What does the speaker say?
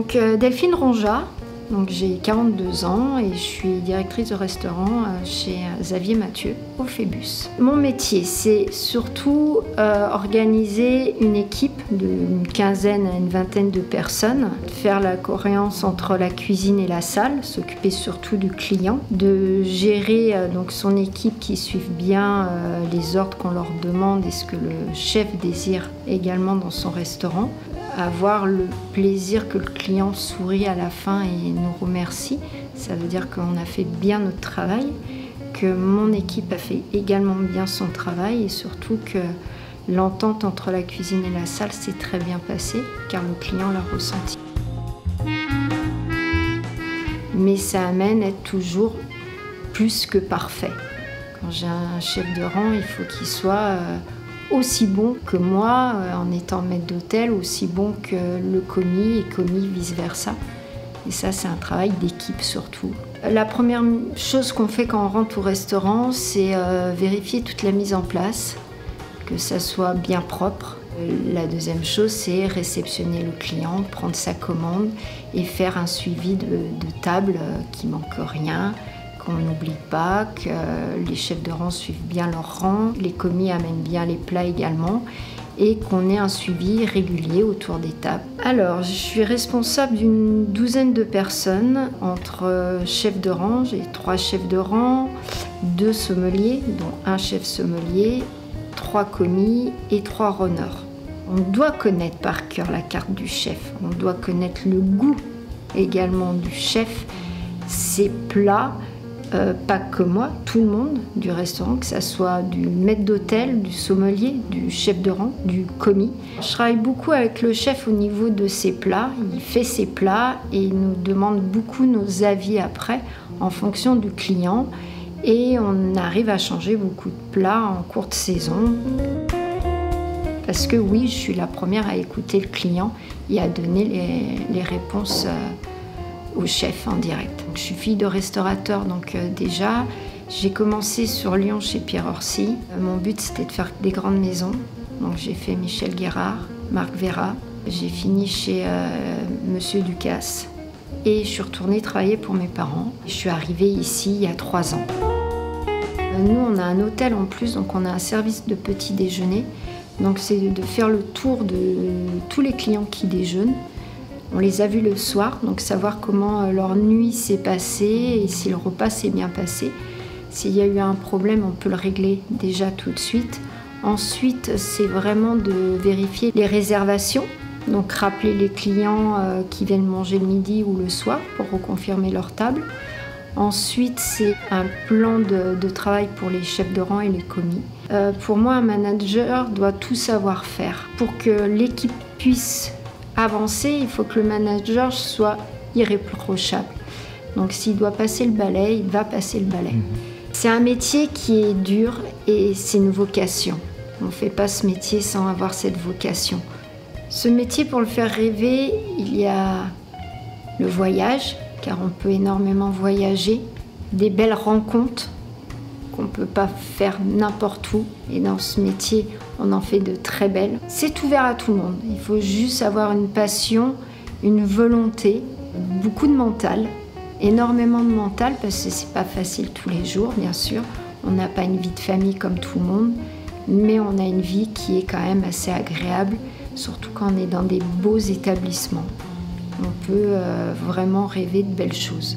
Donc Delphine Ronjat, donc j'ai 42 ans et je suis directrice de restaurant chez Xavier Mathieu au Phébus. Mon métier, c'est surtout organiser une équipe d'une quinzaine à une vingtaine de personnes, faire la cohérence entre la cuisine et la salle, s'occuper surtout du client, de gérer donc son équipe qui suive bien les ordres qu'on leur demande et ce que le chef désire également dans son restaurant. Avoir le plaisir que le client sourit à la fin et nous remercie, ça veut dire qu'on a fait bien notre travail, que mon équipe a fait également bien son travail et surtout que l'entente entre la cuisine et la salle s'est très bien passée car le client l'a ressenti. Mais ça amène à être toujours plus que parfait. Quand j'ai un chef de rang, il faut qu'il soit aussi bon que moi, en étant maître d'hôtel, aussi bon que le commis et commis vice-versa. Et ça, c'est un travail d'équipe surtout. La première chose qu'on fait quand on rentre au restaurant, c'est vérifier toute la mise en place, que ça soit bien propre. La deuxième chose, c'est réceptionner le client, prendre sa commande et faire un suivi de table qui manque rien, qu'on n'oublie pas, que les chefs de rang suivent bien leur rang, les commis amènent bien les plats également et qu'on ait un suivi régulier autour des tables. Alors, je suis responsable d'une douzaine de personnes entre chefs de rang, j'ai 3 chefs de rang, 2 sommeliers, dont un chef sommelier, 3 commis et 3 runners. On doit connaître par cœur la carte du chef, on doit connaître le goût également du chef, ses plats. Pas que moi, tout le monde du restaurant, que ce soit du maître d'hôtel, du sommelier, du chef de rang, du commis. Je travaille beaucoup avec le chef au niveau de ses plats. Il fait ses plats et il nous demande beaucoup nos avis après en fonction du client. Et on arrive à changer beaucoup de plats en courte saison. Parce que oui, je suis la première à écouter le client et à donner les réponses au chef en direct. Donc, je suis fille de restaurateur, donc déjà, j'ai commencé sur Lyon chez Pierre Orsi. Mon but, c'était de faire des grandes maisons. Donc j'ai fait Michel Guérard, Marc Vera. J'ai fini chez Monsieur Ducasse. Et je suis retournée travailler pour mes parents. Je suis arrivée ici il y a 3 ans. Nous, on a un hôtel en plus, donc on a un service de petit déjeuner. Donc c'est de faire le tour de tous les clients qui déjeunent. On les a vus le soir, donc savoir comment leur nuit s'est passée et si le repas s'est bien passé. S'il y a eu un problème, on peut le régler déjà tout de suite. Ensuite, c'est vraiment de vérifier les réservations, donc rappeler les clients qui viennent manger le midi ou le soir pour reconfirmer leur table. Ensuite, c'est un plan de travail pour les chefs de rang et les commis. Pour moi, un manager doit tout savoir faire. Pour que l'équipe puisse avancer, il faut que le manager soit irréprochable. Donc s'il doit passer le balai, il va passer le balai. C'est un métier qui est dur et c'est une vocation. On ne fait pas ce métier sans avoir cette vocation. Ce métier, pour le faire rêver, il y a le voyage, car on peut énormément voyager, des belles rencontres qu'on ne peut pas faire n'importe où. Et dans ce métier, on en fait de très belles. C'est ouvert à tout le monde. Il faut juste avoir une passion, une volonté, beaucoup de mental, énormément de mental, parce que c'est pas facile tous les jours, bien sûr. On n'a pas une vie de famille comme tout le monde, mais on a une vie qui est quand même assez agréable, surtout quand on est dans des beaux établissements. On peut vraiment rêver de belles choses.